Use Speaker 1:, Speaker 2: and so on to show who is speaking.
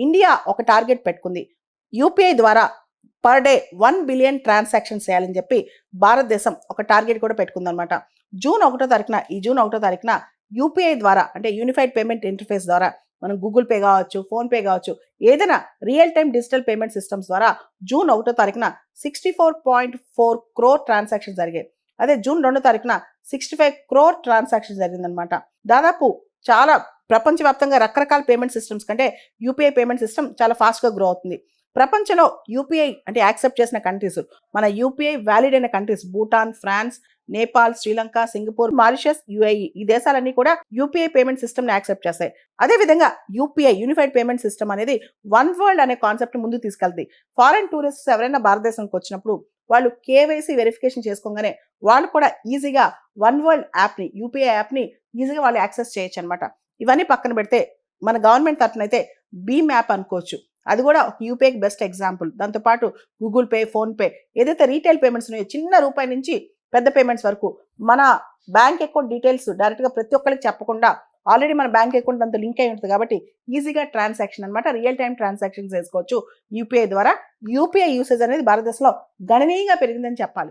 Speaker 1: India ఒక target పెట్టుకుంది. UPI ద్వారా పర్ డే 1 బిలియన్ ట్రాన్సాక్షన్స్ చేయాలని చెప్పి భారతదేశం ఒక టార్గెట్ కూడా పెట్టుకుందనమాట. జూన్ 1 తారీఖున యూపీఐ ద్వారా అంటే యూనిఫైడ్ పేమెంట్ ఇంటర్ఫేస్ ద్వారా మనం గూగుల్ పే కావచ్చు, ఫోన్పే కావచ్చు, ఏదైనా real time digital payment systems ద్వారా జూన్ 1 తారీఖున 64.4 క్రోర్ ట్రాన్సాక్షన్ జరిగాయి. అదే జూన్ 2 తారీఖున 65 క్రోర్ ట్రాన్సాక్షన్ జరిగిందనమాట. దాదాపు చాలా ప్రపంచవ్యాప్తంగా రకరకాల పేమెంట్ సిస్టమ్స్ కంటే యూపీఐ పేమెంట్ సిస్టమ్ చాలా ఫాస్ట్గా గ్రో అవుతుంది. ప్రపంచంలో యూపీఐ అంటే యాక్సెప్ట్ చేసిన కంట్రీస్, మన యూపీఐ వ్యాలిడ్ అయిన countries Bhutan, France, Nepal, Sri Lanka, Singapore, Mauritius, UAE ఈ దేశాలన్నీ కూడా యూపీఐ పేమెంట్ సిస్టమ్ని యాక్సెప్ట్ చేస్తాయి. అదేవిధంగా యూపీఐ యూనిఫైడ్ పేమెంట్ సిస్టమ్ అనేది వన్ వరల్డ్ అనే కాన్సెప్ట్ ముందుకు తీసుకెళ్తుంది. ఫారెన్ టూరిస్ట్స్ ఎవరైనా భారతదేశానికి వచ్చినప్పుడు వాళ్ళు కేవైసీ వెరిఫికేషన్ చేసుకోగానే వాళ్ళు కూడా ఈజీగా వన్ వరల్డ్ యాప్ని, యూపీఐ యాప్ని ఈజీగా వాళ్ళు యాక్సెస్ చేయొచ్చు అనమాట. ఇవన్నీ పక్కన పెడితే మన గవర్నమెంట్ తరఫున అయితే భీమ్ యాప్ అనుకోవచ్చు. అది కూడా ఒక యూపీఐకి బెస్ట్ ఎగ్జాంపుల్. దాంతోపాటు గూగుల్ పే, ఫోన్పే ఏదైతే రీటైల్ పేమెంట్స్ ఉన్నాయో చిన్న రూపాయి నుంచి పెద్ద పేమెంట్స్ వరకు మన బ్యాంక్ అకౌంట్ డీటెయిల్స్ డైరెక్ట్గా ప్రతి ఒక్కరికి చెప్పకుండా ఆల్రెడీ మన బ్యాంక్ అకౌంట్ అంతా లింక్ అయి ఉంటుంది కాబట్టి ఈజీగా ట్రాన్సాక్షన్ అనమాట, రియల్ టైం ట్రాన్సాక్షన్స్ చేసుకోవచ్చు యూపీఐ ద్వారా. యూపీఐ యూసేజ్ అనేది భారతదేశంలో గణనీయంగా పెరిగిందని చెప్పాలి.